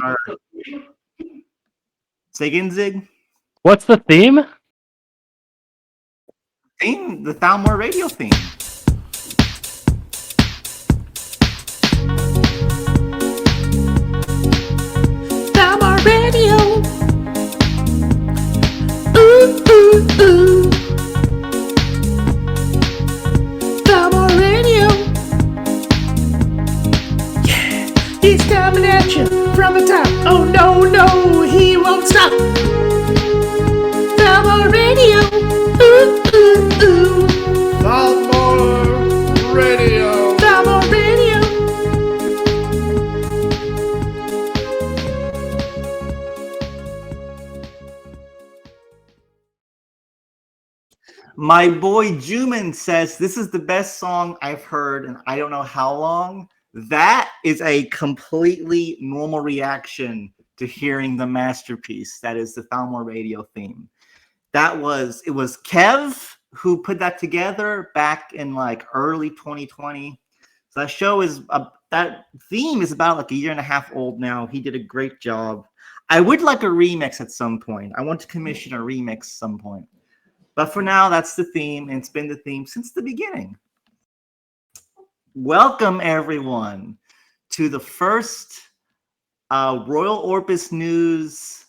All right. Say again, Zig. What's the theme? The Thalmor radio theme. Thalmor Radio. Ooh, ooh, ooh. Thalmor Radio. Yeah, he's coming at you from the top. Oh no, no, he won't stop. Thalmor Radio. Ooh, ooh, ooh. Thalmor Radio. Thalmor Radio. My boy Juman says this is the best song I've heard in I don't know how long. That is a completely normal reaction to hearing the masterpiece. That is the Thalmor radio theme. It was Kev who put that together back in like early 2020. So that theme is about like a year and a half old now. He did a great job. I would like a remix at some point. I want to commission a remix at some point. But for now, that's the theme, and it's been the theme since the beginning. Welcome, everyone, to the first Royal Orbis News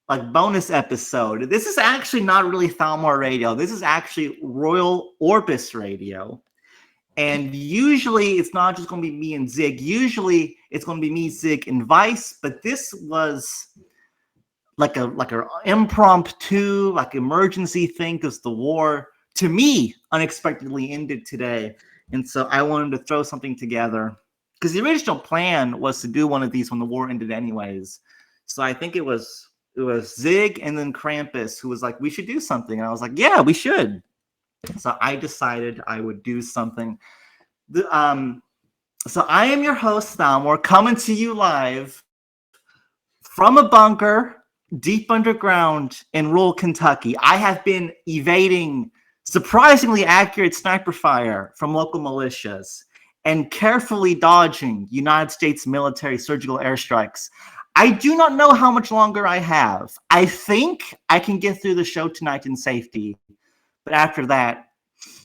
bonus episode. This is actually not really Thalmor Radio. This is actually Royal Orbis Radio. And usually, it's not just going to be me and Zig. Usually, it's going to be me, Zig, and Vice. But this was like an impromptu, emergency thing because the war, to me, unexpectedly ended today. And so I wanted to throw something together because the original plan was to do one of these when the war ended anyways. So I think it was Zig and then Krampus who was like, we should do something. And I was like, yeah, we should. So I decided I would do something. So I am your host, Thalmor, coming to you live from a bunker deep underground in rural Kentucky. I have been evading surprisingly accurate sniper fire from local militias and carefully dodging United States military surgical airstrikes. I do not know how much longer I have. I think I can get through the show tonight in safety, but after that,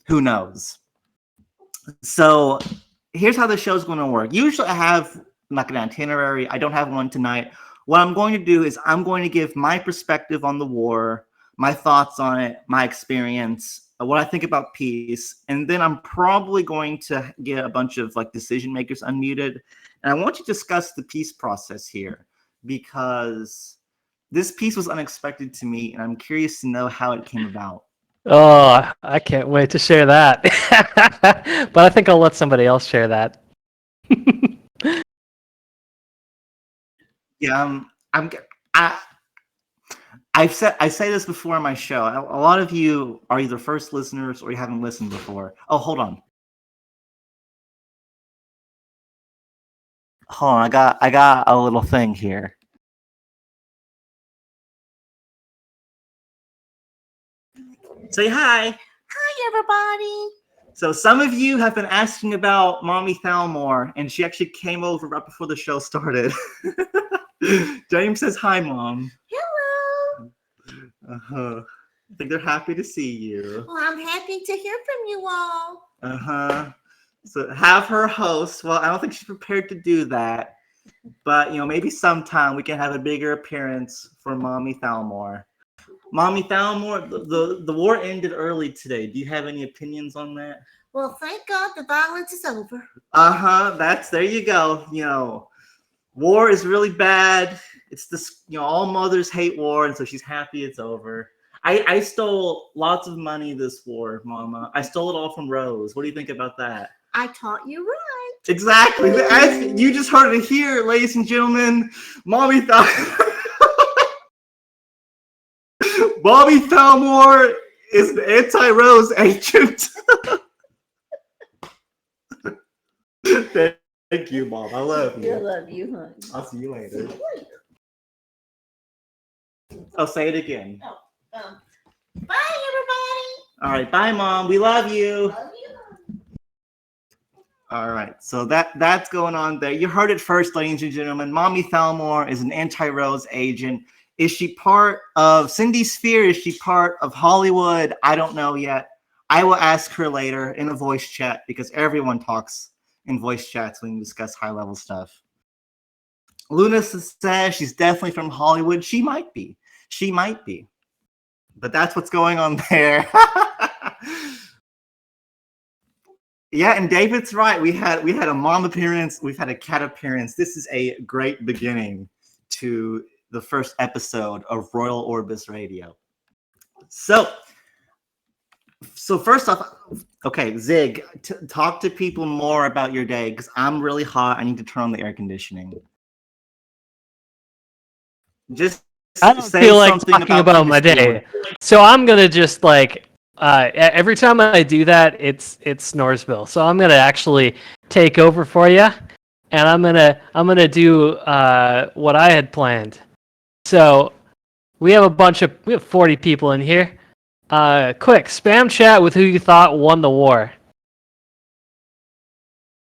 who knows? So here's how the show's going to work. Usually I have like an itinerary. I don't have one tonight. What I'm going to do is I'm going to give my perspective on the war, my thoughts on it, my experience, what I think about peace, and then I'm probably going to get a bunch of decision makers unmuted. And I want to discuss the peace process here because this piece was unexpected to me, and I'm curious to know how it came about. Oh, I can't wait to share that. But I think I'll let somebody else share that. Yeah, I say this before on my show. A lot of you are either first listeners or you haven't listened before. Oh, hold on. Hold on, I got a little thing here. Say hi. Hi, everybody. So some of you have been asking about Mommy Thalmor, and she actually came over right before the show started. James says hi, Mom. Hello. I think they're happy to see you. Well, I'm happy to hear from you all. So have her host. Well, I don't think she's prepared to do that, but maybe sometime we can have a bigger appearance for Mommy Thalmor. Mommy Thalmor, the war ended early today. Do you have any opinions on that? Well, thank God the violence is over. There you go. War is really bad. It's this, all mothers hate war, and so she's happy it's over. I stole lots of money this war, Mama. I stole it all from Rose. What do you think about that? I taught you right. Exactly. As you just heard it here, ladies and gentlemen. Mommy Thalmor is an anti-Rose agent. Thank you, Mom. I love you. I love you, honey. I'll see you later. I'll say it again. Bye, everybody. All right. Bye, Mom. We love you. Love you. All right, so that's going on there. You heard it first, ladies and gentlemen. Mommy Thalmor is an anti-Rose agent. Is she part of Cindy Sphere? Is she part of Hollywood? I don't know yet. I will ask her later in a voice chat because everyone talks in voice chats when you discuss high-level stuff. Luna says she's definitely from Hollywood. She might be. She might be. But that's what's going on there. Yeah, and David's right. We had a mom appearance. We've had a cat appearance. This is a great beginning to the first episode of Royal Orbis Radio. So first off, okay, Zig, talk to people more about your day because I'm really hot. I need to turn on the air conditioning. Just I don't say feel like something talking about my day. So I'm going to just like, every time I do that, it's Snoresville. So I'm going to actually take over for you. And I'm gonna do what I had planned. So we have 40 people in here. Quick, spam chat with who you thought won the war.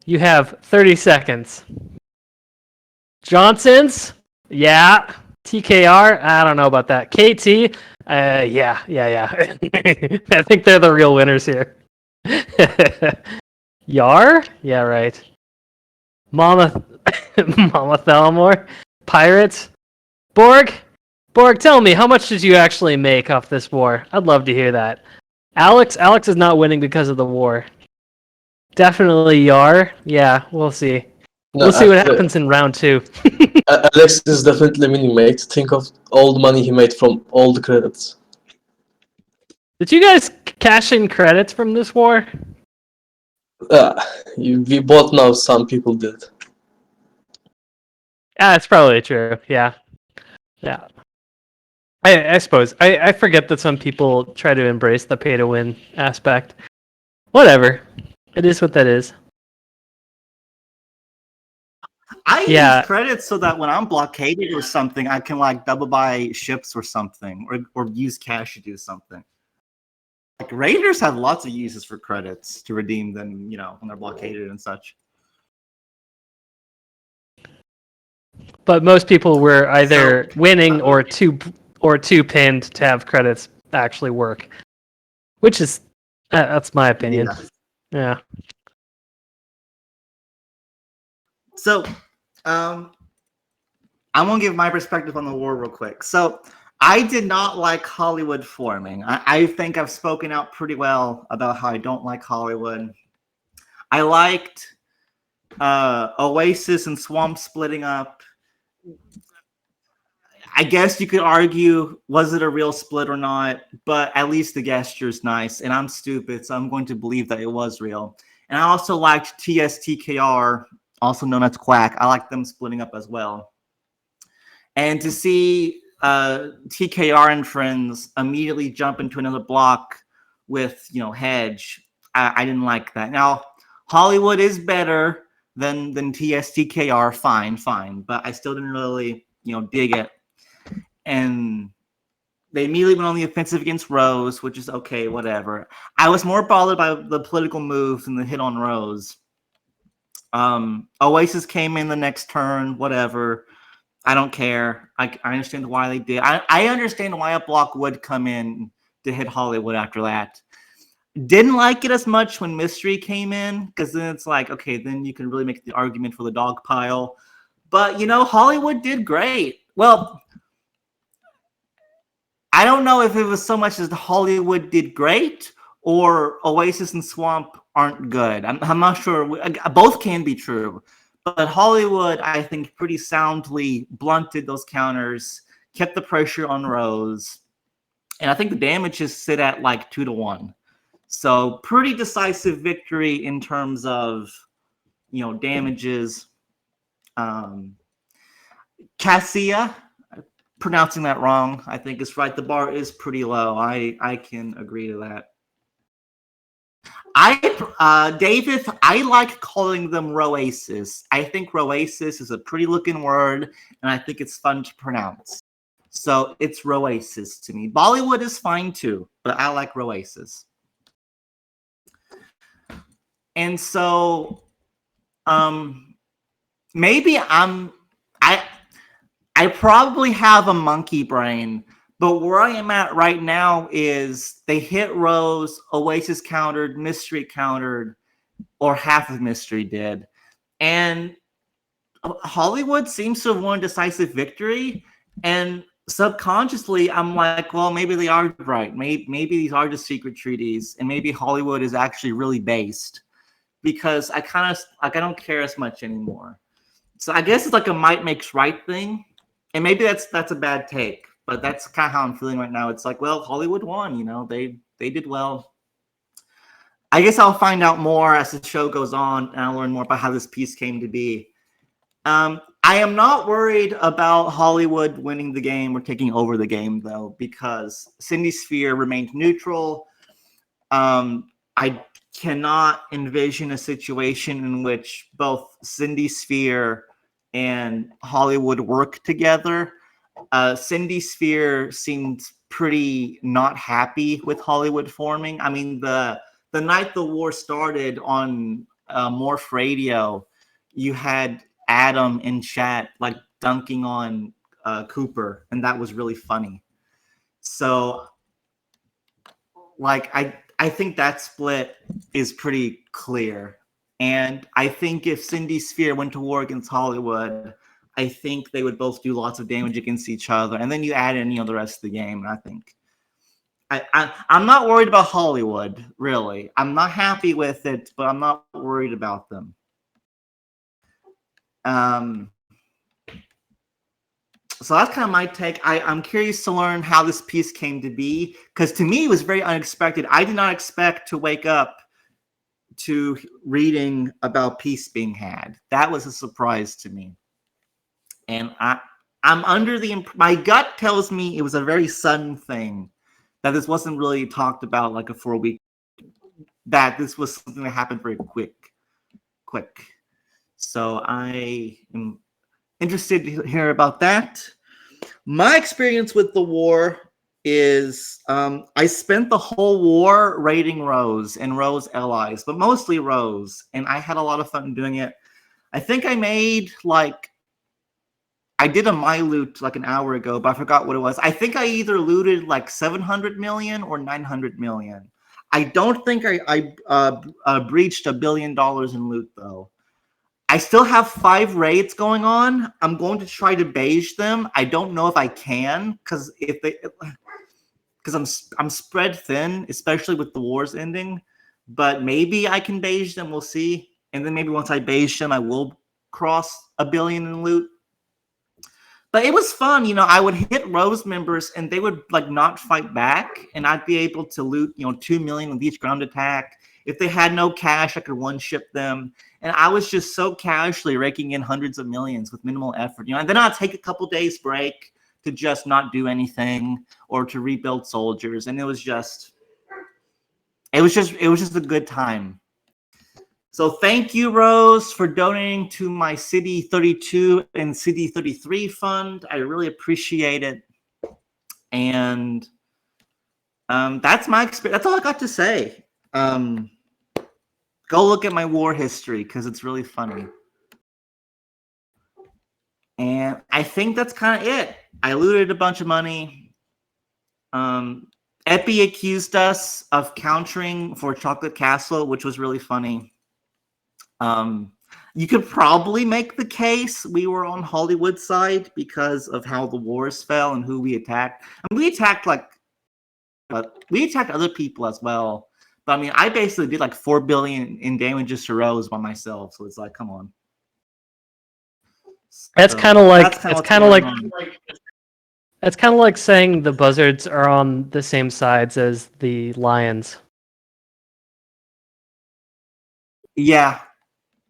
You have 30 seconds. Johnson's? Yeah. TKR? I don't know about that. KT? Yeah. I think they're the real winners here. Yar? Yeah, right. Mama Thalmor? Pirates? Borg, tell me, how much did you actually make off this war? I'd love to hear that. Alex is not winning because of the war. Definitely Yar. Yeah, we'll see. No, We'll see what happens in round 2. Alex is definitely winning, mate. Think of all the money he made from all the credits. Did you guys cash in credits from this war? We both know some people did. It's probably true. Yeah. I suppose. I forget that some people try to embrace the pay-to-win aspect. Whatever. It is what that is. I use credits so that when I'm blockaded or something, I can like double buy ships or something, or use cash to do something. Like Raiders have lots of uses for credits to redeem them, when they're blockaded and such. But most people were either winning or too pinned to have credits actually work, which is that's my opinion. Yeah. So, I'm gonna give my perspective on the war real quick. So, I did not like Hollywood forming. I think I've spoken out pretty well about how I don't like Hollywood. I liked Oasis and Swamp splitting up. I guess you could argue, was it a real split or not? But at least the gesture's nice. And I'm stupid, so I'm going to believe that it was real. And I also liked TSTKR, also known as Quack. I like them splitting up as well. And to see TKR and friends immediately jump into another block with, Hedge, I didn't like that. Now, Hollywood is better than TSTKR, fine. But I still didn't really, dig it. And they immediately went on the offensive against Rose, which is okay, whatever. I was more bothered by the political moves than the hit on Rose. Oasis came in the next turn, whatever. I don't care. I understand why they did. I understand why a block would come in to hit Hollywood after that. Didn't like it as much when Mystery came in, because then it's like, okay, then you can really make the argument for the dog pile. But, Hollywood did great. Well, I don't know if it was so much as the Hollywood did great or Oasis and Swamp aren't good. I'm not sure. Both can be true. But Hollywood, I think, pretty soundly blunted those counters, kept the pressure on Rose. And I think the damages sit at like 2-1. So pretty decisive victory in terms of, damages. Cassia, pronouncing that wrong, I think is right. The bar is pretty low. I can agree to that. David, I like calling them Roasis. I think Roasis is a pretty looking word, and I think it's fun to pronounce. So it's Roasis to me. Bollywood is fine too, but I like Roasis. And so maybe I probably have a monkey brain, but where I am at right now is they hit Rose, Oasis countered, Mystery countered, or half of Mystery did. And Hollywood seems to have won a decisive victory. And subconsciously, I'm like, well, maybe they are right. Maybe these are just secret treaties, and maybe Hollywood is actually really based, because I kind of like I don't care as much anymore. So I guess it's like a might makes right thing, and maybe that's a bad take, but that's kind of how I'm feeling right now. It's like, well, Hollywood won. They did well. I guess I'll find out more as the show goes on, and I'll learn more about how this piece came to be. I am not worried about Hollywood winning the game or taking over the game, though, because Cindy Sphere remained neutral. I cannot envision a situation in which both Cindy Sphere and Hollywood work together. Cindy Sphere seemed pretty not happy with Hollywood forming. I mean, the night the war started on Morph Radio, you had Adam in chat like dunking on Cooper, and that was really funny. So like I think that split is pretty clear. And I think if Cindy Sphere went to war against Hollywood, I think they would both do lots of damage against each other. And then you add in the rest of the game, and I think I'm not worried about Hollywood, really. I'm not happy with it, but I'm not worried about them. So that's kind of my take. I'm curious to learn how this piece came to be, because to me it was very unexpected. I did not expect to wake up to reading about peace being had. That was a surprise to me. And I'm under my gut tells me it was a very sudden thing, that this wasn't really talked about like for a week, that this was something that happened very quick. So I am interested to hear about that. My experience with the war is I spent the whole war raiding Rose and Rose allies, but mostly Rose, and I had a lot of fun doing it. I think I made I did a My Loot like an hour ago, but I forgot what it was. I think I either looted like 700 million or 900 million. I don't think I breached $1 billion in loot, though. I still have 5 raids going on. I'm going to try to beige them. I don't know if I can, because I'm spread thin, especially with the wars ending. But maybe I can beige them. We'll see. And then maybe once I beige them, I will cross $1 billion in loot. But it was fun. I would hit Rose members and they would like not fight back, and I'd be able to loot 2 million with each ground attack. If they had no cash, I could one ship them. And I was just so casually raking in hundreds of millions with minimal effort. And then I'd take a couple days break to just not do anything or to rebuild soldiers. And it was just a good time. So thank you, Rose, for donating to my City 32 and City 33 fund. I really appreciate it. And that's my experience. That's all I got to say. Go look at my war history because it's really funny. And I think that's kind of it. I looted a bunch of money. Epi accused us of countering for Chocolate Castle, which was really funny. You could probably make the case we were on Hollywood's side because of how the wars fell and who we attacked. And we attacked other people as well. But I mean, I basically did like 4 billion in damages to Rose by myself. So it's like, come on. That's kind of like saying the buzzards are on the same sides as the lions. Yeah,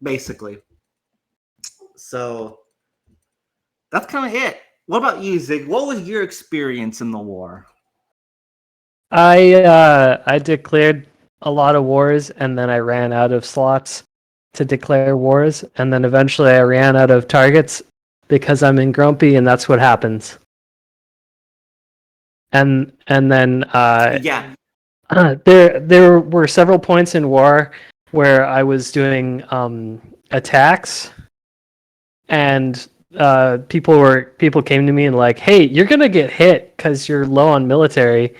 basically. So that's kind of it. What about you, Zig? What was your experience in the war? I declared a lot of wars, and then I ran out of slots to declare wars, and then eventually I ran out of targets because I'm in Grumpy, and that's what happens. And then there were several points in war where I was doing attacks, and people came to me and like, hey, you're gonna get hit because you're low on military,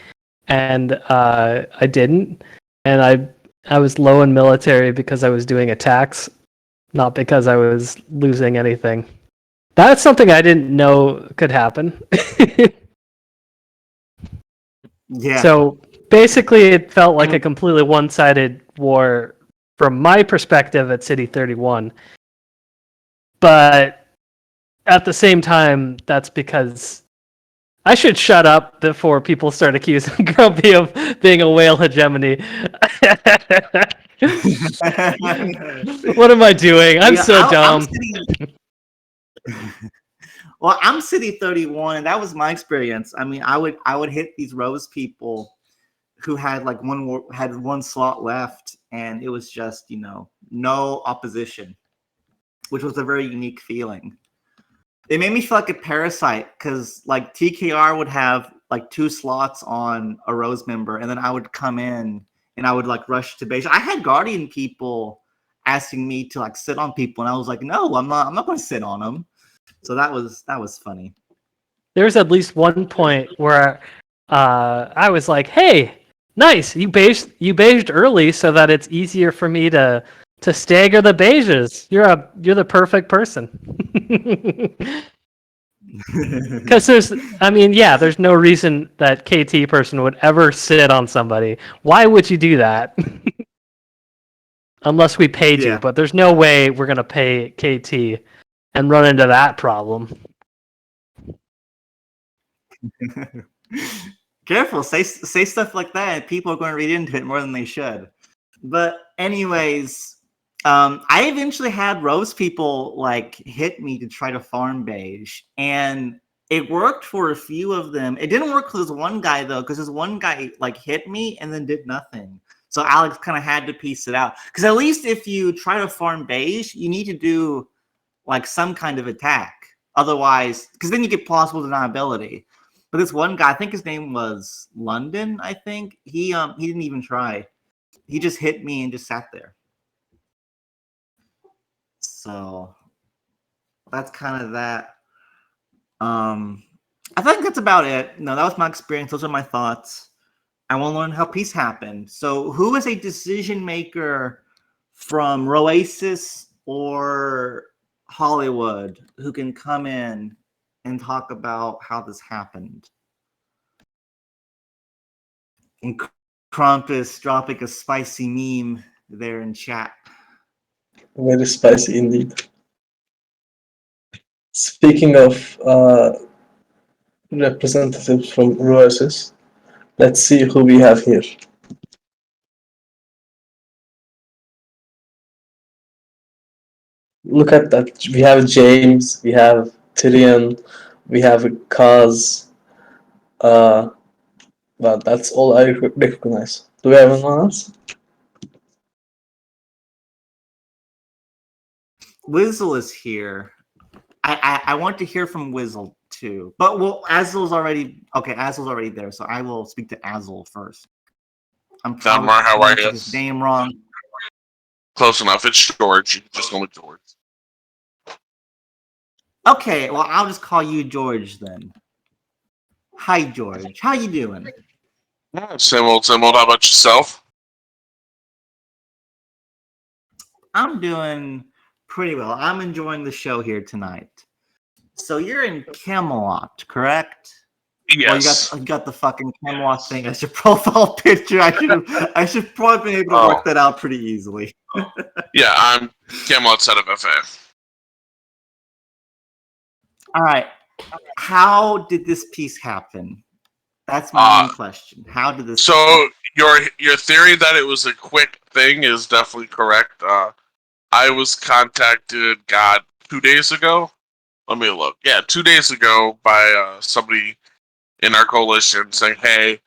and I didn't, and I was low in military because I was doing attacks, not because I was losing anything. That's something I didn't know could happen. Yeah. So basically, it felt like a completely one-sided war from my perspective at City 31. But at the same time, that's because I should shut up before people start accusing Grumpy of being a whale hegemony. What am I doing? I'm so dumb. Well, I'm City 31, and that was my experience. I mean, I would hit these Rose people who had like one slot left, and it was just no opposition, which was a very unique feeling. It made me feel like a parasite because like TKR would have like 2 slots on a Rose member, and then I would come in and I would like rush to base. I had Guardian people asking me to like sit on people, and I was like, no, I'm not going to sit on them. So that was funny. There was at least one point where I was like, "Hey, nice, you beiged early so that it's easier for me to stagger the beiges. You're the perfect person." Because there's no reason that KT person would ever sit on somebody. Why would you do that? Unless we paid you, but there's no way we're gonna pay KT and run into that problem. Careful, say stuff like that, and people are going to read into it more than they should. But anyways, I eventually had Rose people like hit me to try to farm beige, and it worked for a few of them. It didn't work for this one guy though, because this one guy like hit me and then did nothing. So Alex kind of had to piece it out. Because at least if you try to farm beige, you need to do like some kind of attack. Otherwise, because then you get plausible deniability. But this one guy, I think his name was London, I think. He didn't even try. He just hit me and just sat there. So that's kind of that. I think that's about it. No, that was my experience. Those are my thoughts. I want to learn how peace happened. So who is a decision maker from Roasis or Hollywood who can come in and talk about how this happened? And Krampus dropping a spicy meme there in chat. Very spicy indeed. Speaking of representatives from Roasis, let's see who we have here. Look at that. We have James, we have Tyrion, we have Kaz. Well, that's all I recognize. Do we have anyone else? Wizzle is here. I want to hear from Wizzle too. But well, Azul's already there, so I will speak to Azul first. I'm probably Thalmor, how are you? his name wrong. Close enough. It's George. You can just go with George. Okay, well I'll just call you George then. Hi George, how you doing? Same old, same old. How about yourself? I'm doing pretty well. I'm enjoying the show here tonight. So you're in Camelot, correct? Yes. Well, you got the fucking Camelot thing as your profile picture. I should probably be able to work that out pretty easily. Yeah, I'm Camelot set of FA. All right. How did this piece happen? That's my main question. How did this? So your theory that it was a quick thing is definitely correct. I was contacted, 2 days ago. Let me look. Yeah, 2 days ago by somebody in our coalition saying, "Hey,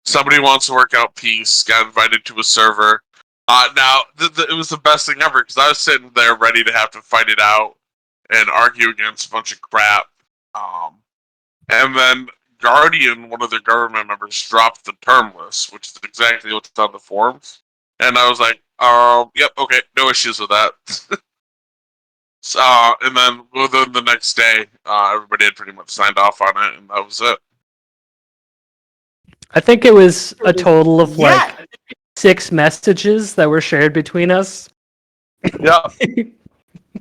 somebody wants to work out peace." Got invited to a server. Now it was the best thing ever because I was sitting there ready to have to fight it out and argue against a bunch of crap. And then Guardian, one of their government members, dropped the term list, which is exactly what's on the forums. And I was like, yep, okay, no issues with that. And then within the next day, everybody had pretty much signed off on it, and that was it. I think it was a total of Yeah. like 6 messages that were shared between us. Yeah. It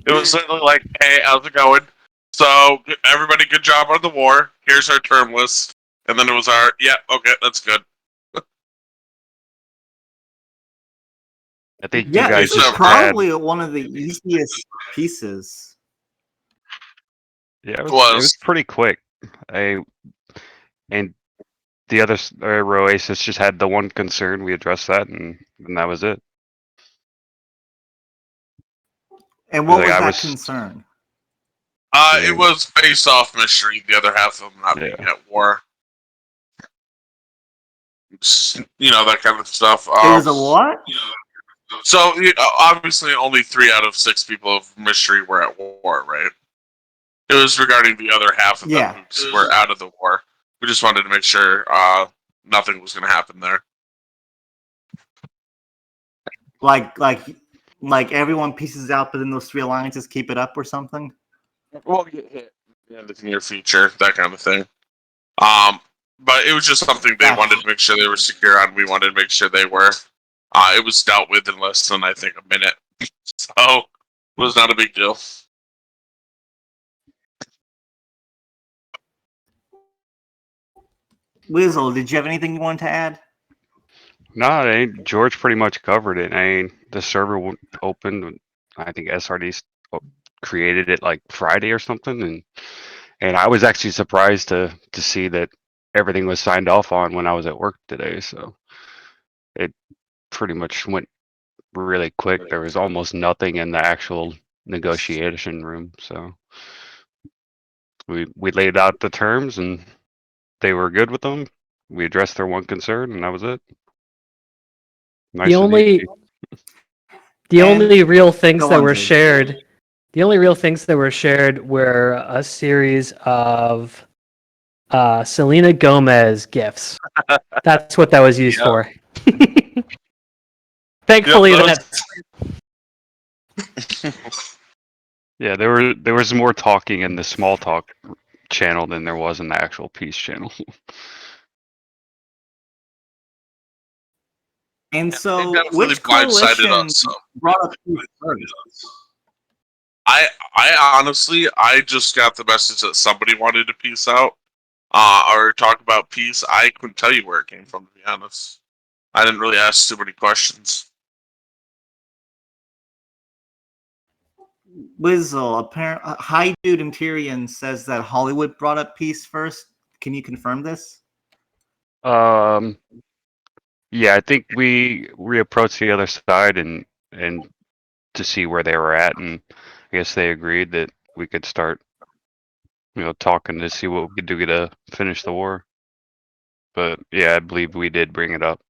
was certainly like, hey, how's it going? So, everybody, good job on the war. Here's our term list. And then it was yeah, okay, that's good. I think you Yeah, guys this is just had. probably one of the easiest pieces. Yeah, it It was was. pretty quick. And the other Oasis just had the one concern. We addressed that, and that was it. And what Like, was I that was- concern? It was based off mystery, the other half of them not being at war. You know, that kind of stuff. It was a what? So, obviously, only 3 out of 6 people of mystery were at war, right? It was regarding the other half of them who were out of the war. We just wanted to make sure nothing was going to happen there. Like everyone pieces out, but then those 3 alliances keep it up or something? Well, in the near future, that kind of thing. But it was just something they wanted to make sure they were secure on. We wanted to make sure they were. It was dealt with in less than, I think, a minute. So, it was not a big deal. Wizzle, did you have anything you wanted to add? No, George pretty much covered it. The server opened. I think SRD created it like Friday or something, and I was actually surprised to see that everything was signed off on when I was at work today. So it pretty much went really quick. There was almost nothing in the actual negotiation room. So we laid out the terms, and they were good with them. We addressed their one concern, and that was it. Nice The and only easy. the only real things Go that on, were Jake. shared, the only real things that were shared were a series of Selena Gomez gifts. That's what that was used Yeah. for. Thankfully, that's Yeah, there was more talking in the small talk channel than there was in the actual peace channel. And They so, definitely which blindsided coalition us. So. brought up who first? I honestly, I just got the message that somebody wanted to peace out, or talk about peace. I couldn't tell you where it came from, to be honest. I didn't really ask too many questions. Wizzle, apparently, Hi Dude and Tyrion says that Hollywood brought up peace first. Can you confirm this? Yeah, I think we approached the other side and to see where they were at, and I guess they agreed that we could start, talking to see what we could do to finish the war. But yeah, I believe we did bring it up.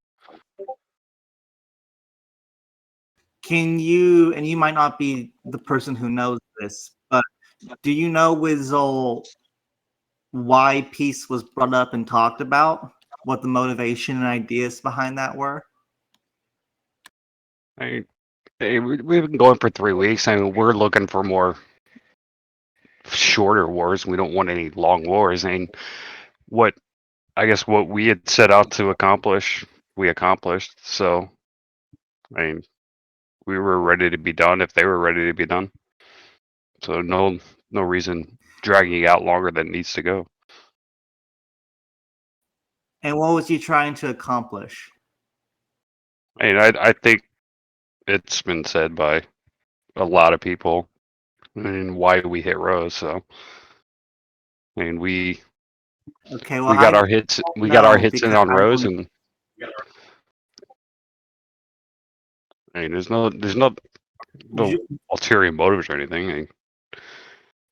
Can you, and you might not be the person who knows this, but do you know, Wizzle, why peace was brought up and talked about? What the motivation and ideas behind that were? We've been going for 3 weeks. I mean, we're looking for more shorter wars. We don't want any long wars. I mean, what we had set out to accomplish, we accomplished. So, I mean, we were ready to be done if they were ready to be done. So no reason dragging it out longer than it needs to go. And what was he trying to accomplish? I mean, I think it's been said by a lot of people and why we hit Rose. So, I mean, we got our hits. We got our hits in on Rose, and I mean, there's no ulterior motives or anything. I mean,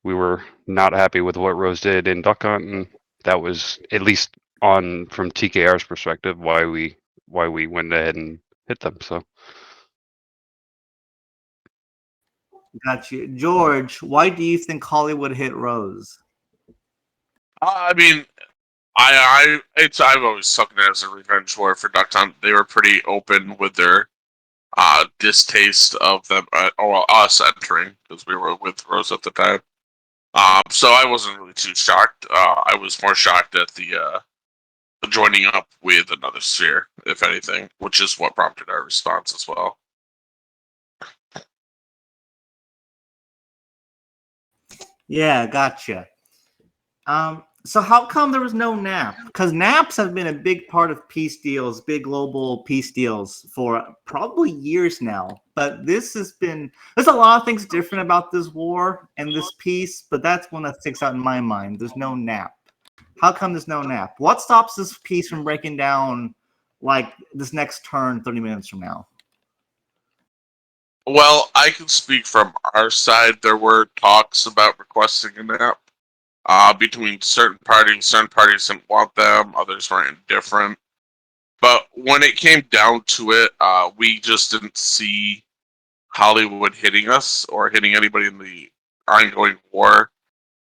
we were not happy with what Rose did in Duck Hunt, and that was, at least from TKR's perspective, why we went ahead and hit them. So. Got you. George, why do you think Hollywood hit Rose? I mean, I've always taken it as a revenge war for Duck Hunt. They were pretty open with their distaste of them, or us entering, because we were with Rose at the time. So I wasn't really too shocked. I was more shocked at the joining up with another sphere, if anything, which is what prompted our response as well. Yeah, gotcha. So how come there was no NAP? Because NAPs have been a big part of peace deals, big global peace deals for probably years now. But there's a lot of things different about this war and this peace, but that's one that sticks out in my mind. There's no NAP. How come there's no NAP? What stops this peace from breaking down like this next turn 30 minutes from now? Well, I can speak from our side. There were talks about requesting a NAP between certain parties. Certain parties didn't want them, others were indifferent. But when it came down to it, we just didn't see Hollywood hitting us or hitting anybody in the ongoing war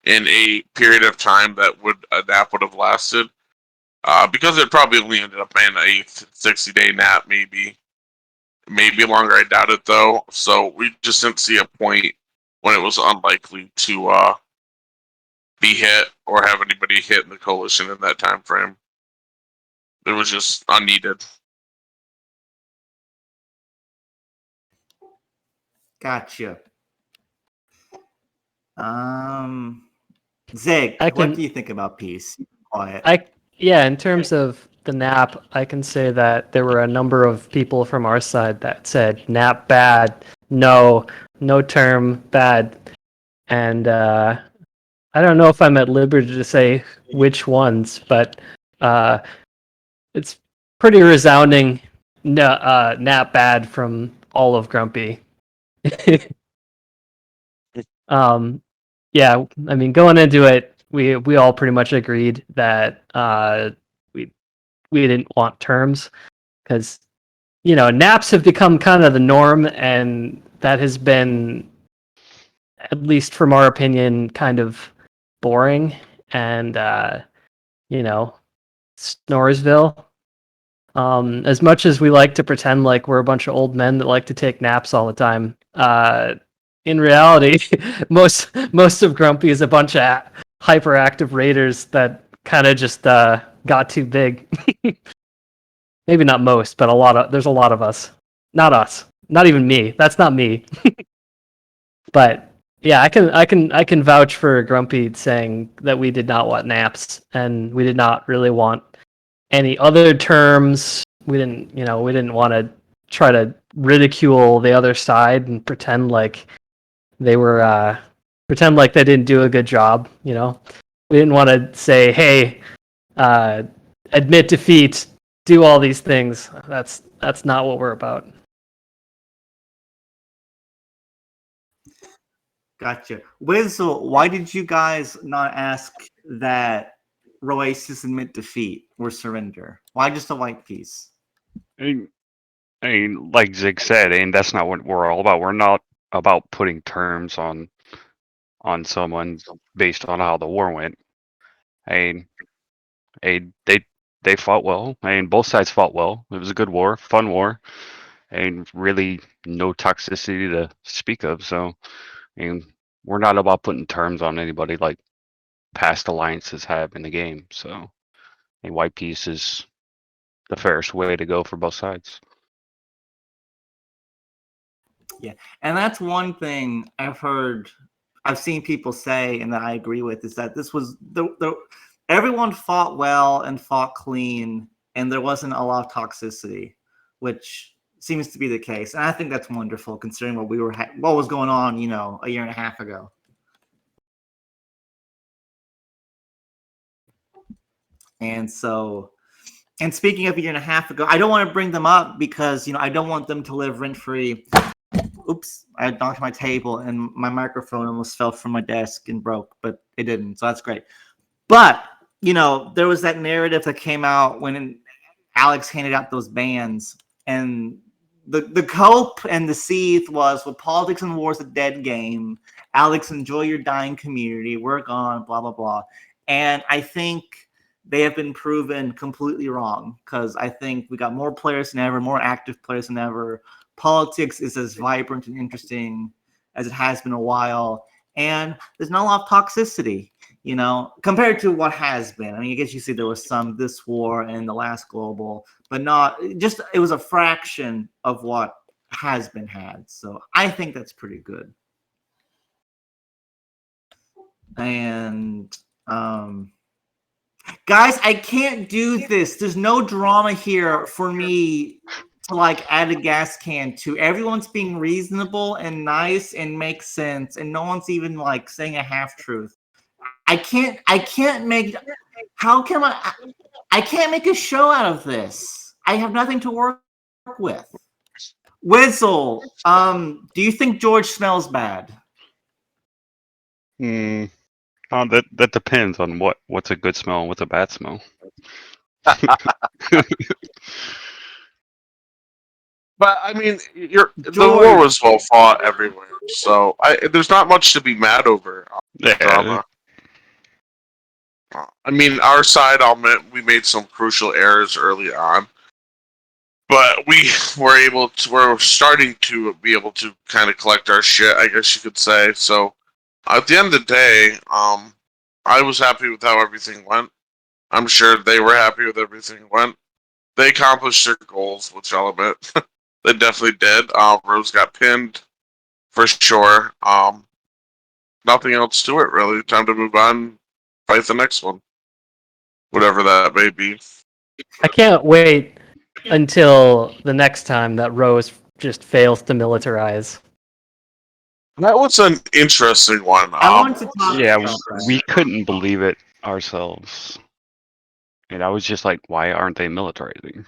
in a period of time that a nap would have lasted. Because it probably only ended up being a 60-day nap, maybe longer. I doubt it though. So we just didn't see a point when it was unlikely to be hit or have anybody hit in the coalition in that time frame. It was just unneeded. Gotcha. Zig, what do you think about peace? Quiet. Yeah, in terms of the NAP, I can say that there were a number of people from our side that said NAP bad, no term bad, and I don't know if I'm at liberty to say which ones, but it's pretty resounding NAP bad from all of Grumpy. Yeah, I mean, going into it, we all pretty much agreed that we didn't want terms because naps have become kind of the norm, and that has been, at least from our opinion, kind of boring. And Snoresville. As much as we like to pretend like we're a bunch of old men that like to take naps all the time, in reality, most of Grumpy is a bunch of hyperactive raiders that kind of just got too big. Maybe not most, but there's a lot of us. Not us. Not even me. That's not me. But yeah, I can vouch for Grumpy saying that we did not want naps, and we did not really want any other terms. We didn't want to try to ridicule the other side and pretend like they didn't do a good job. We didn't want to say, hey, admit defeat, do all these things. That's not what we're about. Gotcha. Wizzle, why did you guys not ask that Roasis admit defeat or surrender? Why just a white piece? I mean, like Zig said, that's not what we're all about. We're not about putting terms on someone based on how the war went. They fought well. Both sides fought well. It was a good war, fun war, and really no toxicity to speak of. So, we're not about putting terms on anybody like past alliances have in the game. So, a white piece is the fairest way to go for both sides. Yeah, and that's one thing I've seen people say, and that I agree with, is that this was everyone fought well and fought clean, and there wasn't a lot of toxicity, which seems to be the case. And I think that's wonderful, considering what was going on, a year and a half ago. And so, and speaking of a year and a half ago, I don't want to bring them up because I don't want them to live rent free. Oops, I knocked my table and my microphone almost fell from my desk and broke, but it didn't, so that's great. But there was that narrative that came out when Alex handed out those bans, and the cope and the seethe was, well, politics and war is a dead game. Alex, enjoy your dying community. We're gone, blah, blah, blah. And I think they have been proven completely wrong, because I think we got more players than ever, more active players than ever. politics is as vibrant and interesting as it has been a while, and there's not a lot of toxicity, compared to what has been. I mean, I guess you see there was some this war and the last global, but it was a fraction of what has been had. So I think that's pretty good. And guys, I can't do this. There's no drama here for me to add a gas can to. Everyone's being reasonable and nice and makes sense, and no one's even saying a half truth. I can't make a show out of this. I have nothing to work with. Wizzle, do you think George smells bad? That depends on what's a good smell and what's a bad smell. But I mean, the war was well fought everywhere, so there's not much to be mad over. Drama. I mean, our side, I'll admit, we made some crucial errors early on, but we're starting to be able to kind of collect our shit, I guess you could say. So at the end of the day, I was happy with how everything went. I'm sure they were happy with everything that went. They accomplished their goals, which I'll admit. They definitely did. Rose got pinned, for sure. Nothing else to it, really. Time to move on, fight the next one. Whatever that may be. I can't wait until the next time that Rose just fails to militarize. That was an interesting one. I want to talk Yeah, about that. we couldn't believe it ourselves. And I was just like, why aren't they militarizing?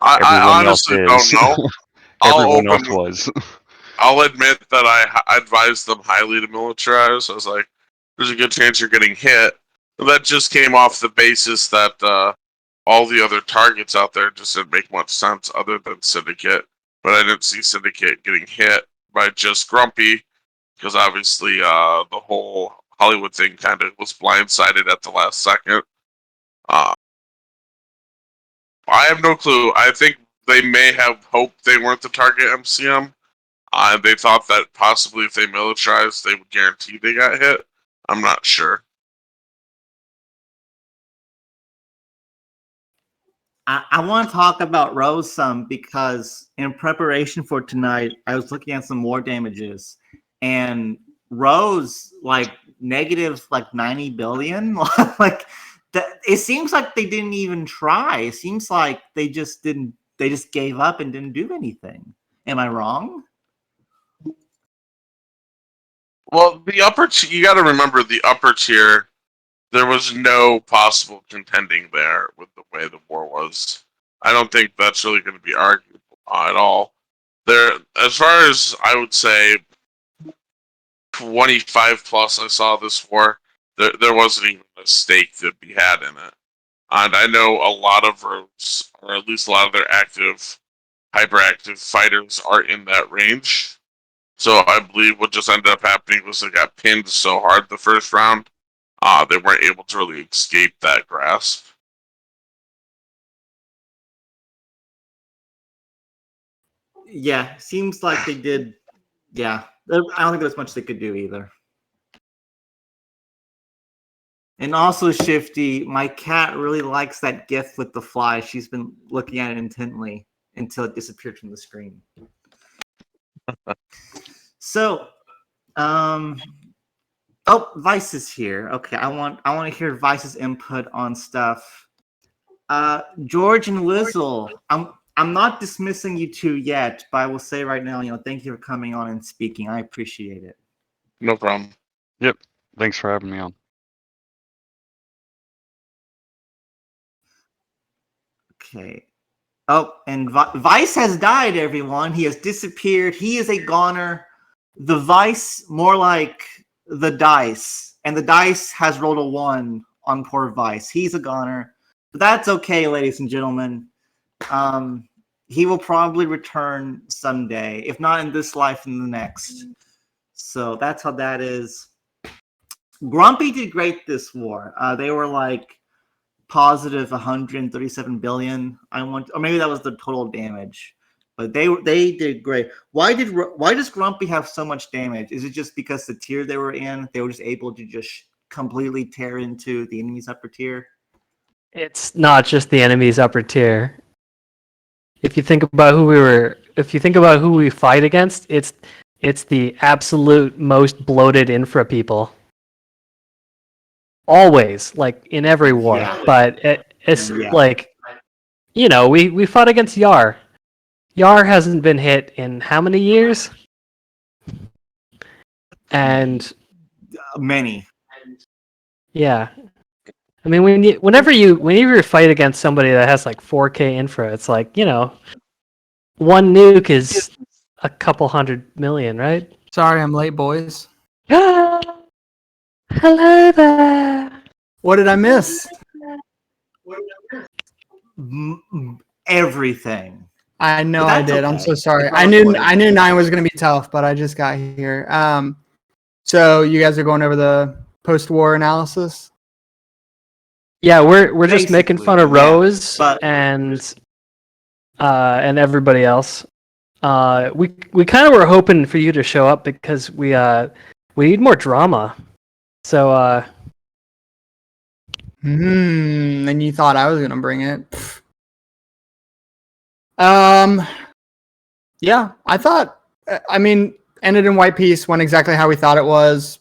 I honestly don't know. Everyone else was. I'll admit that I advised them highly to militarize. I was like, there's a good chance you're getting hit. That just came off the basis that all the other targets out there just didn't make much sense other than Syndicate. But I didn't see Syndicate getting hit by just Grumpy, because obviously the whole Hollywood thing kind of was blindsided at the last second. I have no clue. I think they may have hoped they weren't the target MCM. They thought that possibly if they militarized, they would guarantee they got hit. I'm not sure. I want to talk about Rose some because in preparation for tonight, I was looking at some war damages, and Rose negative 90 billion. It seems like they didn't even try. It seems like they just didn't. They just gave up and didn't do anything. Am I wrong? Well, the you got to remember the upper tier. There was no possible contending there with the way the war was. I don't think that's really going to be arguable at all. There, as far as I would say, 25 plus I saw this war. There wasn't even a stake to be had in it. And I know a lot of Rogues, or at least a lot of their hyperactive fighters are in that range. So I believe what just ended up happening was they got pinned so hard the first round, they weren't able to really escape that grasp. Yeah, seems like they did. Yeah, I don't think there's much they could do either. And also, Shifty, my cat really likes that GIF with the fly. She's been looking at it intently until it disappeared from the screen. So, Vice is here. Okay, I want to hear Vice's input on stuff. George and Wizzle, I'm not dismissing you two yet, but I will say right now, thank you for coming on and speaking. I appreciate it. No problem. Yep. Thanks for having me on. Okay. Oh, and Vice has died, everyone. He has disappeared. He is a goner. The Vice, more like the dice. And the dice has rolled a 1 on poor Vice. He's a goner. But that's okay, ladies and gentlemen. He will probably return someday, if not in this life, in the next. So that's how that is. Grumpy did great this war. They were positive 137 billion. Or maybe that was the total damage. but they did great. Why does Grumpy have so much damage? Is it just because the tier they were in, they were just able to just completely tear into the enemy's upper tier? It's not just the enemy's upper tier. If you think about who we fight against, it's the absolute most bloated infra people. Always, like in every war. Yeah. But it's Yeah. like, we fought against Yar. Yar hasn't been hit in how many years? And Many. yeah. I mean, whenever you fight against somebody that has like 4K infra, it's like, one nuke is a couple 100 million, right? Sorry, I'm late, boys. Hello there. What did I miss? Everything. I know But I that's did. I'm okay. so sorry. It's I not knew important. 9 was going to be tough, but I just got here. So you guys are going over the post-war analysis? Yeah, we're just making fun of Basically, yeah, Rose but- and everybody else. We kind of were hoping for you to show up because we need more drama. So And you thought I was going to bring it. Yeah, I thought, ended in White Peace, went exactly how we thought it was.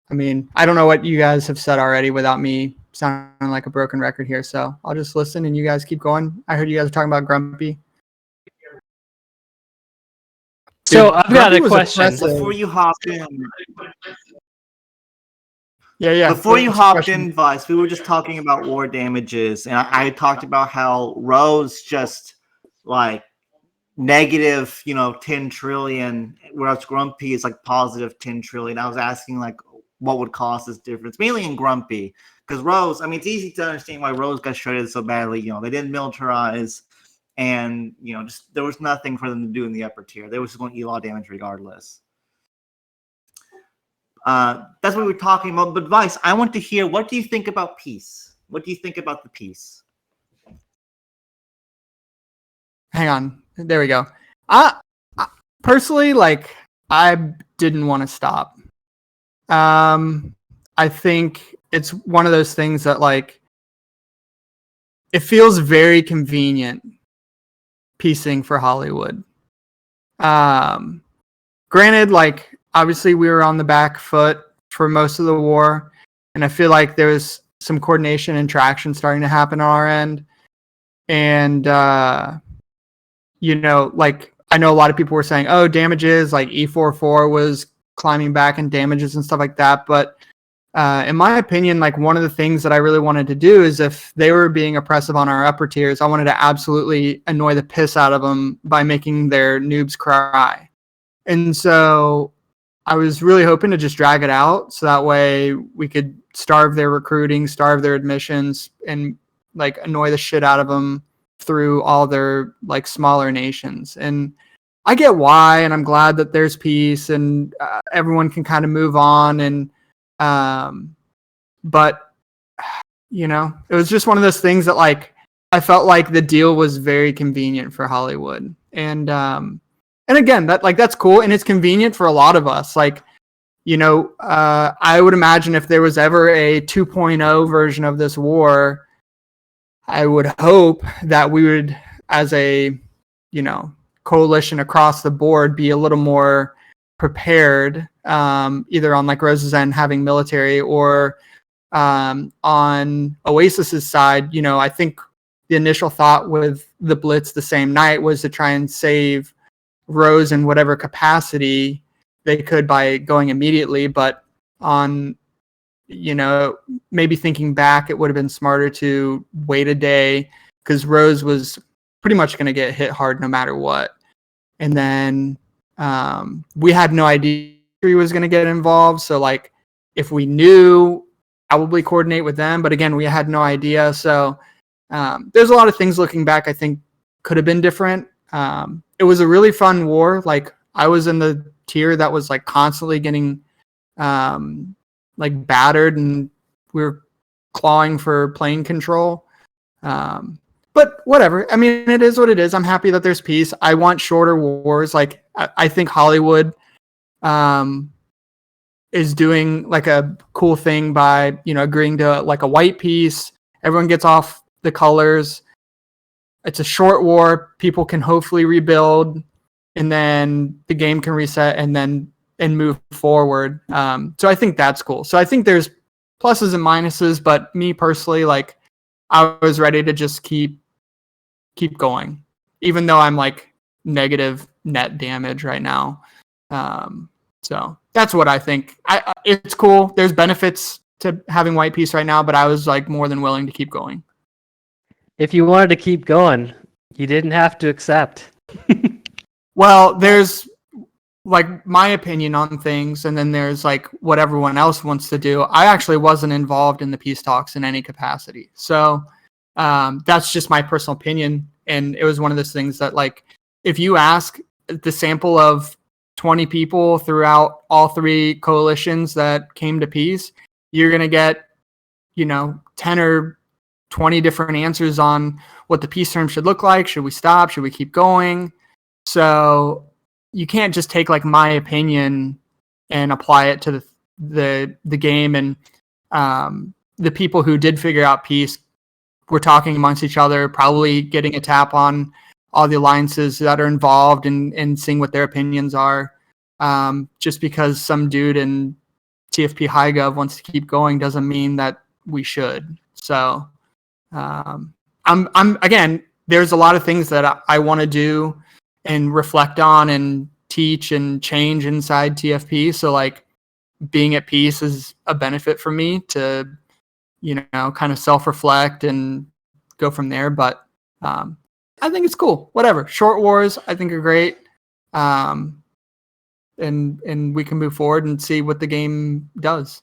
I mean, I don't know what you guys have said already without me sounding like a broken record here, so I'll just listen and you guys keep going. I heard you guys were talking about Grumpy. So I've got Grumpy a was question. oppressive. Before you hop in, Yeah. Before you What's hopped the question? in, Vice, we were just talking about war damages, and I talked about how Rose just like negative, 10 trillion, whereas Grumpy is like positive 10 trillion. I was asking like what would cause this difference, mainly in Grumpy, because Rose, it's easy to understand why Rose got shredded so badly. They didn't militarize, and just there was nothing for them to do in the upper tier. They were just going to eat a lot of damage regardless. That's what we're talking about. But Vice, I want to hear, what do you think about peace? What do you think about the peace? Hang on. There we go. I personally, I didn't want to stop. I think it's one of those things that it feels very convenient piecing for Hollywood. Granted, obviously we were on the back foot for most of the war, and I feel like there was some coordination and traction starting to happen on our end. And I know a lot of people were saying, oh, damages, like E44 was climbing back and damages and stuff like that. But in my opinion, one of the things that I really wanted to do is, if they were being oppressive on our upper tiers, I wanted to absolutely annoy the piss out of them by making their noobs cry. And so I was really hoping to just drag it out so that way we could starve their recruiting, starve their admissions, and annoy the shit out of them through all their smaller nations. And I get why, and I'm glad that there's peace and everyone can kind of move on. And but it was just one of those things that I felt like the deal was very convenient for Hollywood. And again, that's cool, and it's convenient for a lot of us. I would imagine if there was ever a 2.0 version of this war, I would hope that we would, as a, coalition across the board, be a little more prepared, either on Rose's end having military, or on Oasis's side. I think the initial thought with the Blitz the same night was to try and save Rose in whatever capacity they could by going immediately. But on maybe thinking back, it would have been smarter to wait a day, because Rose was pretty much going to get hit hard no matter what. And then we had no idea he was going to get involved. So if we knew, probably coordinate with them. But again, we had no idea. So there's a lot of things looking back I think could have been different. It was a really fun war. I was in the tier that was constantly getting battered, and we were clawing for plane control. But whatever. I mean, it is what it is. I'm happy that there's peace. I want shorter wars. Like I think Hollywood is doing like a cool thing by, agreeing to like a white peace. Everyone gets off the colors. It's a short war. People can hopefully rebuild, and then the game can reset and move forward. So I think that's cool. So I think there's pluses and minuses, but me personally, like I was ready to just keep going, even though I'm like negative net damage right now. So that's what I think. It's cool. There's benefits to having white peace right now, but I was like more than willing to keep going. If you wanted to keep going, you didn't have to accept. Well, there's like my opinion on things, and then there's like what everyone else wants to do. I actually wasn't involved in the peace talks in any capacity. So that's just my personal opinion. And it was one of those things that, like, if you ask the sample of 20 people throughout all three coalitions that came to peace, you're going to get, 10 or 20 different answers on what the peace terms should look like. Should we stop? Should we keep going? So you can't just take like my opinion and apply it to the game. And the people who did figure out peace were talking amongst each other, probably getting a tap on all the alliances that are involved and seeing what their opinions are. Just because some dude in TFP HighGov wants to keep going doesn't mean that we should. So I'm again, there's a lot of things that I want to do and reflect on and teach and change inside TFP. So like being at peace is a benefit for me to, kind of self-reflect and go from there. But I think it's cool. Whatever. Short wars, I think are great. And we can move forward and see what the game does,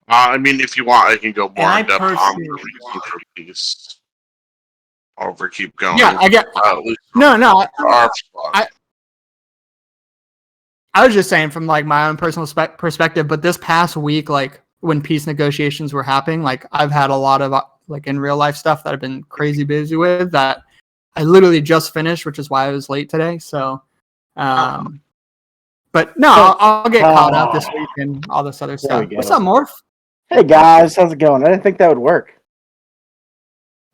I mean, if you want, I can go more And I in depth on the personally- reason for peace. Over, keep going. Yeah, I get. At least No. our spot. I was just saying from like my own personal perspective, but this past week, like when peace negotiations were happening, like I've had a lot of like in real life stuff that I've been crazy busy with that I literally just finished, which is why I was late today. So, but no, I'll get caught up this week and all this other stuff. go. What's up, Morph? Hey guys, how's it going? I didn't think that would work.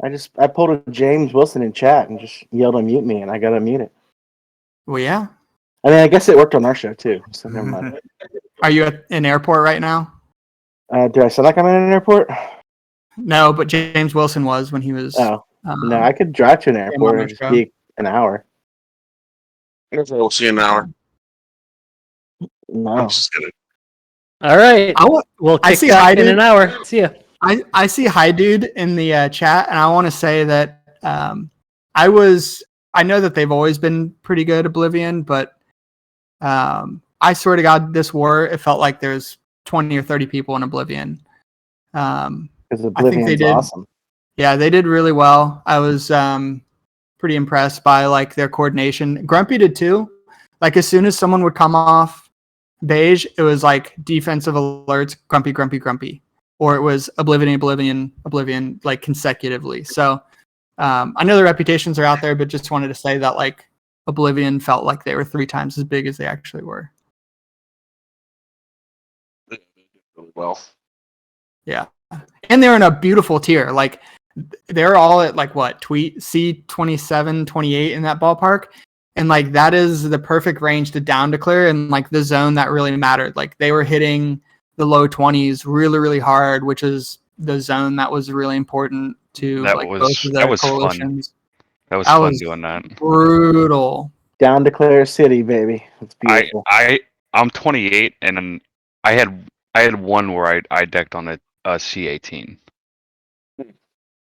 I pulled a James Wilson in chat and just yelled unmute me, and I got to mute it. Well, yeah. I mean, I guess it worked on our show too, so never mind. Are you at an airport right now? Do I sound like I'm in an airport? No, but James Wilson was when he was. Oh, no, I could drive to an airport and just be an hour. I guess we'll see in an hour. No. I'm just kidding. All right. We'll I kick see back Hi in Dude. an hour. See ya. I see Hi Dude in the chat, and I want to say that I know that they've always been pretty good, Oblivion, but I swear to God, this war, it felt like there's 20 or 30 people in Oblivion. Because I think Oblivion's they did. awesome. Yeah, they did really well. I was pretty impressed by like their coordination. Grumpy did too. Like as soon as someone would come off beige, it was like defensive alerts, grumpy, grumpy, grumpy. Or it was Oblivion, like consecutively. So I know the reputations are out there, but just wanted to say that like Oblivion felt like they were 3 times as big as they actually were. Really well. Yeah. And they're in a beautiful tier. Like they're all at like what, C27, 28 in that ballpark. And like that is the perfect range to down declare and like the zone that really mattered. Like they were hitting the low 20s really, really hard, which is the zone that was really important to That like was- both of that their was fun. coalitions. That was That fun was doing that. Brutal. Down Declare City, baby. It's beautiful. I'm 28, and then I had one where I decked on a C18.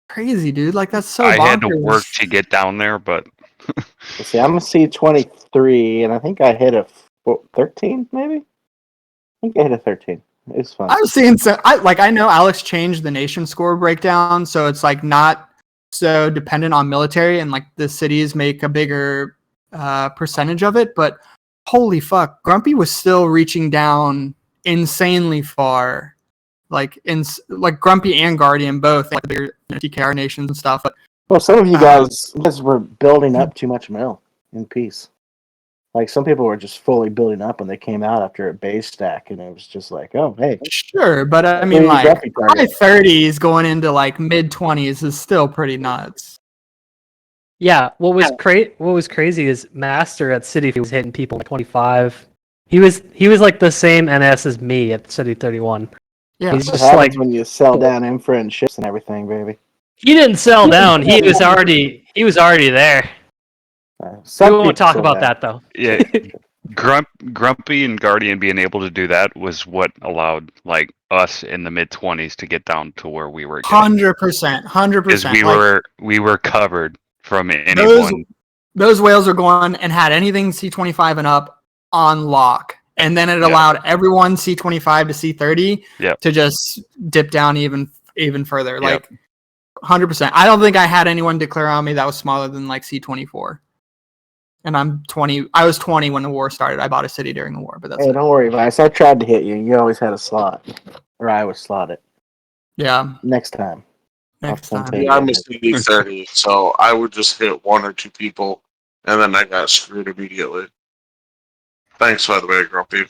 Crazy, dude. Like that's so I had to bonkers. work to get down there, but Let's see, I'm a C23, and I think I hit a 13, maybe? I think I hit a 13. It's fun. I was seeing so I know Alex changed the nation score breakdown, so it's like not so dependent on military and like the cities make a bigger percentage of it, but holy fuck, Grumpy was still reaching down insanely far like Grumpy and Guardian both, like the bigger TKR nations and stuff. But Well, some of you guys were building up too much mill in peace. Like some people were just fully building up when they came out after a base stack, and it was just like, oh, hey. sure, but I mean, like high 30s going into like mid 20s is still pretty nuts. Yeah, what was crazy is Master at City was hitting people at 25. He was like the same NS as me at City 31. Yeah, he's What just happens like when you sell down infra and ships and everything, baby? he didn't sell down. He was already there. We won't talk about that though. Yeah, Grumpy and Guardian being able to do that was what allowed like us in the mid-20s to get down to where we were. 100%. Because we were covered from anyone. Those whales are going and had anything C25 and up on lock. And then it allowed everyone C25 to C30 to just dip down even further. Like 100%. I don't think I had anyone declare on me that was smaller than like C24. And I'm 20. I was 20 when the war started. I bought a city during the war, but that's don't worry, Vice. I tried to hit you. You always had a slot. Or I would slot it. Yeah. Next time. Next time. Yeah, I'm a CD30, so I would just hit one or two people, and then I got screwed immediately. Thanks, by the way, Grumpy.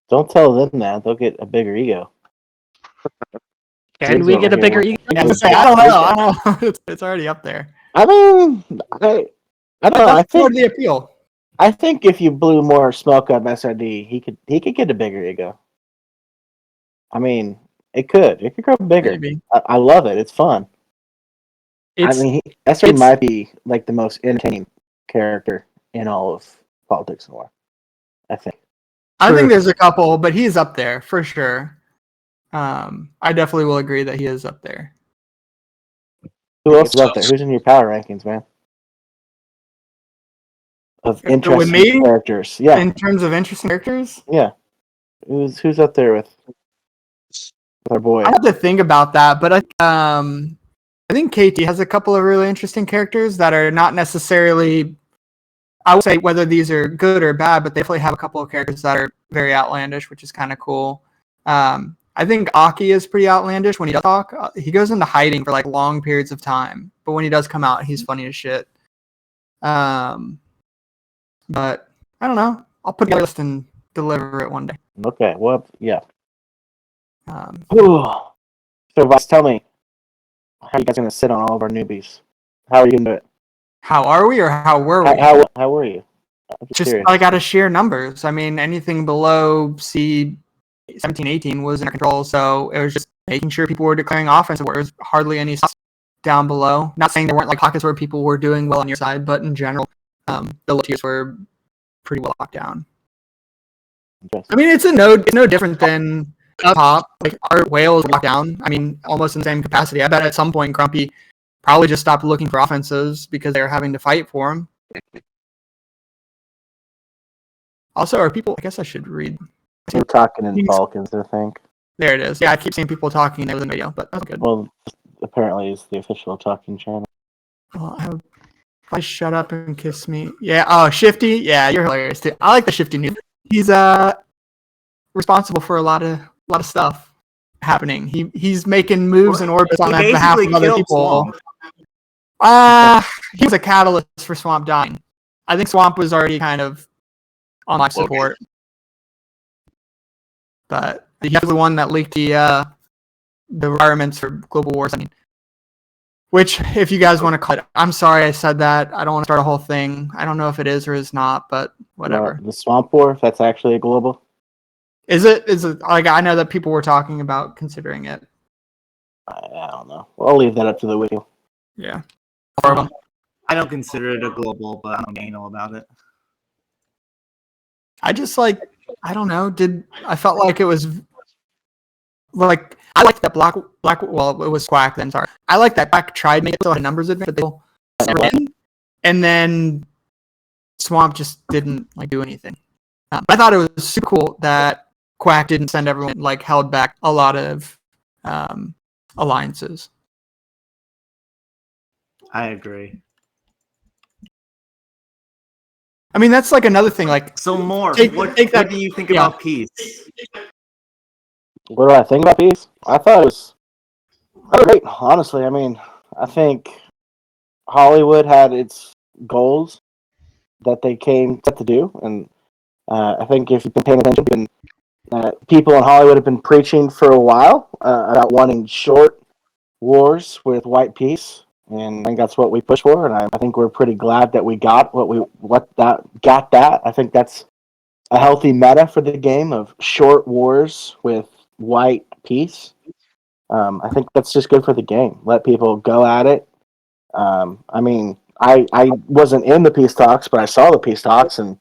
Don't tell them that. They'll get a bigger ego. Can we get a bigger ego? I don't know. It's already up there. I mean, I don't know. I think the appeal. I think if you blew more smoke up SRD, he could get a bigger ego. I mean, it could grow bigger. Maybe. I love it. It's fun. SRD might be like the most entertaining character in all of politics and war. I think. I think there's a couple, but he's up there for sure. I definitely will agree that he is up there. Who else is up there? Who's in your power rankings, man? Of interesting characters. Yeah. In terms of interesting characters? Yeah. Who's up there with our boy? I have to think about that, but I think KT has a couple of really interesting characters that are not necessarily, I would say whether these are good or bad, but they definitely have a couple of characters that are very outlandish, which is kind of cool. I think Aki is pretty outlandish when he does talk. He goes into hiding for like long periods of time, but when he does come out, he's funny as shit. But I don't know. I'll put together a list and deliver it one day. Okay. Well, yeah. So, Vice, tell me, how are you guys going to sit on all of our newbies? How are you going to do it? How are we, or how were we? How were you? Just I got to share numbers. I mean, anything below C 17, 18 was in our control, so it was just making sure people were declaring offensive where there was hardly any down below. Not saying there weren't like pockets where people were doing well on your side, but in general, the low tiers were pretty well locked down. I mean, it's no different than up top. Like our whales locked down. I mean, almost in the same capacity. I bet at some point Grumpy probably just stopped looking for offensives because they were having to fight for them. Also, are people? I guess I should read. We're talking in Balkans, I think. There it is. Yeah, I keep seeing people talking in the video, but that's good. Well, apparently it's the official talking channel. Well, if I shut up and kiss me. Yeah, oh, Shifty? Yeah, you're hilarious, too. I like the Shifty news. He's responsible for a lot of stuff happening. He's making moves in orbits on behalf of other people. He was a catalyst for Swamp dying. I think Swamp was already kind of on my support. But he was the one that leaked the requirements for global wars. I mean, which, if you guys want to call it, I'm sorry I said that. I don't want to start a whole thing. I don't know if it is or is not, but whatever. The Swamp War, if that's actually a global. Is it like, I know that people were talking about considering it. I don't know. I'll leave that up to the wiki. Yeah. I don't consider it a global, but I'm anal about it. I just I don't know. I felt like it was like, I liked that black. Well, it was Squack then. Sorry, I like that Black tried to make it so numbers advance, but and then Swamp just didn't do anything. I thought it was super cool that Quack didn't send everyone held back a lot of alliances. I agree. I mean, that's another thing. So more. What do you think about peace? What do I think about Peace? I thought it was great, honestly. I mean, I think Hollywood had its goals that they came set to do, and I think if you've been paying attention, people in Hollywood have been preaching for a while about wanting short wars with white peace, and I think that's what we push for. And I think we're pretty glad that we got that. I think that's a healthy meta for the game of short wars with white peace. I think that's just good for the game. Let people go at it. I mean, I wasn't in the peace talks, but I saw the peace talks, and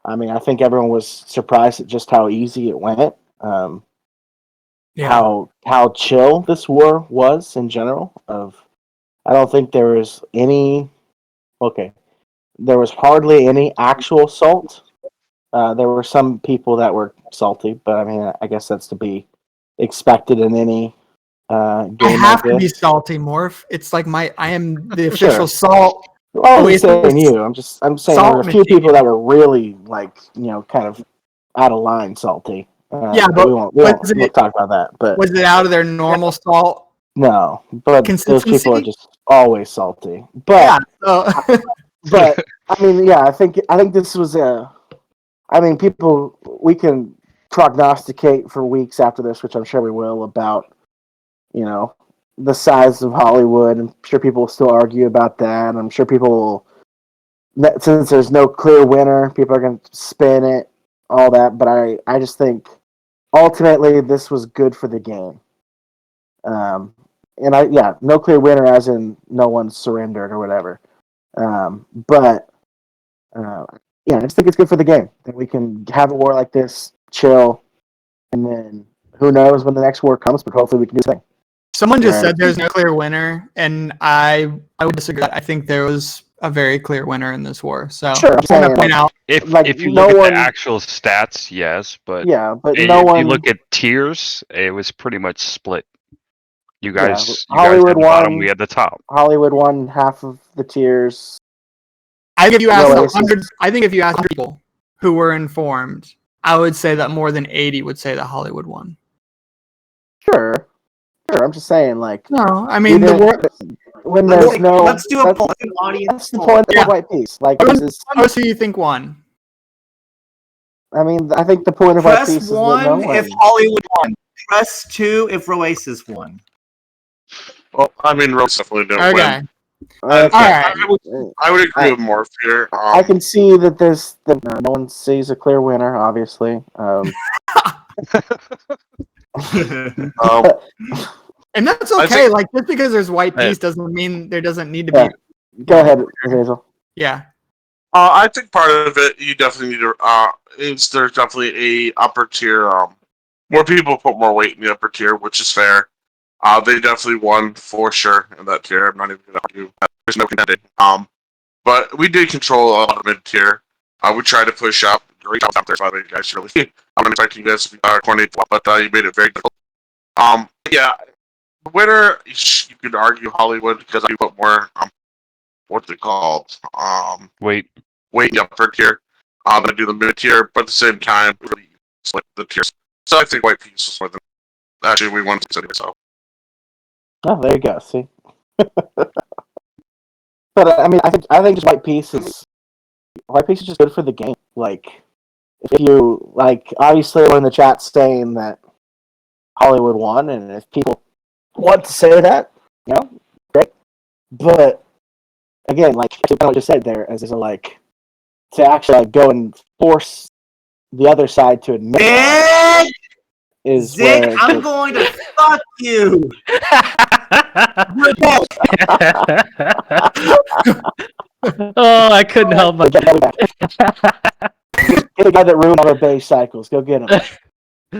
I mean, I think everyone was surprised at just how easy it went. How chill this war was in general. I don't think there was any. Okay, there was hardly any actual salt. There were some people that were salty, but I mean, I guess that's to be expected in any game. I have like to be this. salty, Morph. It's like I am the Sure. official salt. Well, I'm Always saying you. I'm saying there salt were a few machine. people that were really kind of out of line salty. Yeah, but we won't talk about that. But was it out of their normal salt? no, but those Consistency? people are just always salty. Yeah. But So but I mean, yeah, I think this was people, we can prognosticate for weeks after this, which I'm sure we will, about the size of Hollywood. I'm sure people will still argue about that. I'm sure people will, since there's no clear winner, people are going to spin it, all that. But I just think ultimately this was good for the game. No clear winner as in no one surrendered or whatever. I just think it's good for the game that we can have a war like this, chill, and then who knows when the next war comes, but hopefully we can do the thing. someone just said there's no clear winner, and I would disagree. I think there was a very clear winner in this war. So Sure, I'm just want to saying, point out. If you look at the actual stats, yes, but but if no one. you look at tiers, it was pretty much split. You Yeah, guys Hollywood had the bottom, won. we had the top. Hollywood won half of the tiers. I think if you asked Oasis. 100, I think if you asked 100 people who were informed, I would say that more than 80 would say that Hollywood won. Sure. I'm just saying, like. No, I mean the war. When there's no. Let's do a poll. Audience That's the poll. point Yeah. of white peace. Like, Who this is, do you think won? I mean, I think the point of white peace Press is that no 1 one. if Hollywood won. Press 2 if Oasis won. Well, I mean, Rose definitely didn't Okay. win. All right. I would agree with Morph here. I can see that no one sees a clear winner, obviously. And that's I okay. think- Like just because there's white Hey. peace doesn't mean there doesn't need to Yeah. be. Go ahead, Hazel. Yeah. I think part of it you definitely need to. There's definitely a upper tier. More people put more weight in the upper tier, which is fair. They definitely won for sure in that tier. I'm not even going to argue. There's no contending. But we did control a lot of mid tier. We tried to push up. Great job out there, by the way, guys. Really, I'm expecting you guys to be coordinated, but you made it very difficult. Yeah, the winner. You could argue Hollywood because I put more. What's it called? Wait, Weight in the upper tier. I do the mid tier, but at the same time, really split the tiers. So I think White Peace was more than. Actually, we won anyway, so. Oh, there you go. See, but I mean, I think just white peace is just good for the game. Like, if you obviously we're in the chat saying that Hollywood won, and if people want to say that, great. But again, like I just said there, as a to actually go and force the other side to admit Zig! is Zig, where I'm going to fuck you. Oh, I couldn't help but. get the guy that ruined all the beige cycles. Go get him.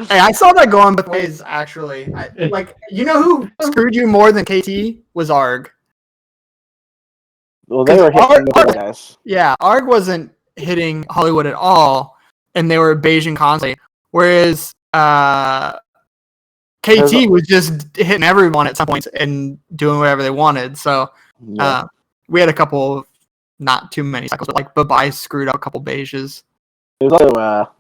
Hey, I saw that going both ways. Actually, who screwed you more than KT was Arg. Well, they were hitting the Arg- guys. Yeah, Arg wasn't hitting Hollywood at all, and they were beiging constantly. Whereas KT was just hitting everyone at some points and doing whatever they wanted. So we had a couple of not too many cycles, but Babai screwed up a couple beiges. It was also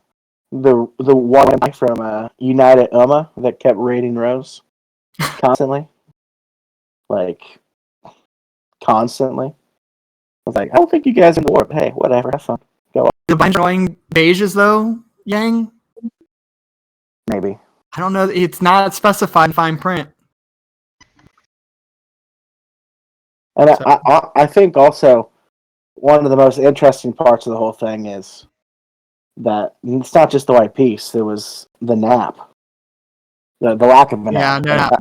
the one guy from United Uma that kept raiding Rose constantly, like constantly. I was like, I don't think you guys are in the war, but hey, whatever, have fun. Go on. The enjoying beiges though, Yang. Maybe. I don't know. It's not specified in fine print. And So- I think also one of the most interesting parts of the whole thing is that it's not just the white piece. There was the nap, the lack of a Yeah, nap. no nap.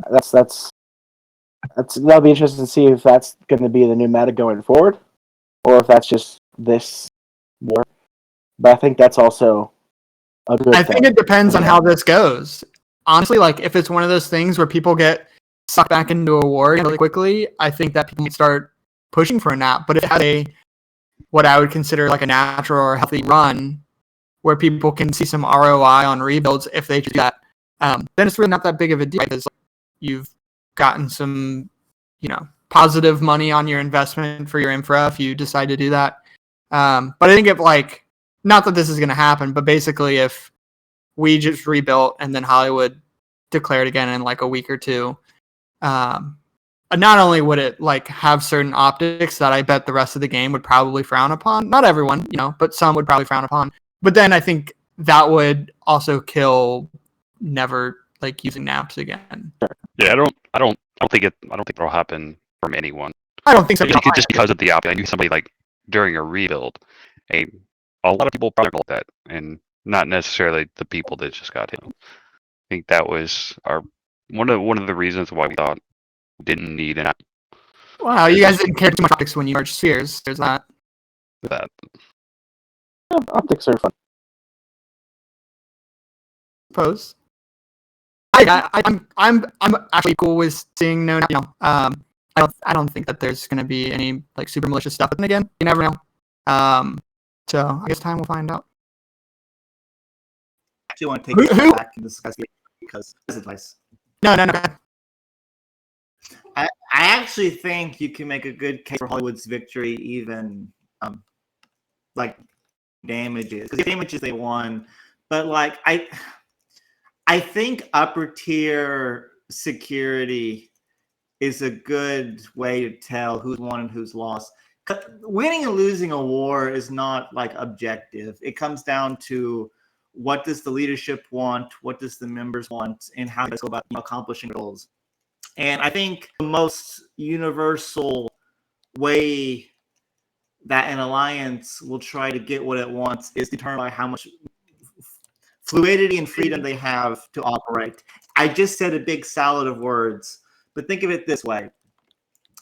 That'll be interesting to see if that's going to be the new meta going forward, or if that's just this war. But I think that's also a good I thing. think it depends on how this goes. Honestly, like if it's one of those things where people get sucked back into a war really quickly, I think that people might start pushing for a nap. But if it has a what I would consider like a natural or healthy run, where people can see some ROI on rebuilds if they do that, then it's really not that big of a deal because you've gotten some, positive money on your investment for your infra if you decide to do that. But I think if not that this is going to happen, but basically if we just rebuilt and then Hollywood declared again in like a week or two, not only would it have certain optics that I bet the rest of the game would probably frown upon, not everyone, but some would probably frown upon. But then I think that would also kill never using naps again. Yeah, I don't think it'll happen from anyone. I don't think so. Just because of the option. I knew somebody during a rebuild, a lot of people probably called that, and not necessarily the people that just got hit. I think that was one of the reasons why we thought we didn't need an app. Wow, you guys didn't care too much optics when you merged spheres. There's that. Optics are fun. Suppose. I'm actually cool with seeing no. I don't think that there's going to be any super malicious stuff. But then again, you never know. So I guess time will find out. I actually want to take a step back and discuss it because this advice. No. I actually think you can make a good case for Hollywood's victory, even damages, because the damages they won, but I think upper tier security is a good way to tell who's won and who's lost. Winning and losing a war is not objective. It comes down to what does the leadership want, what does the members want, and how they go about accomplishing goals. And I think the most universal way that an alliance will try to get what it wants is determined by how much fluidity and freedom they have to operate. I just said a big salad of words, but think of it this way.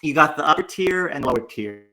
You got the upper tier and lower tier.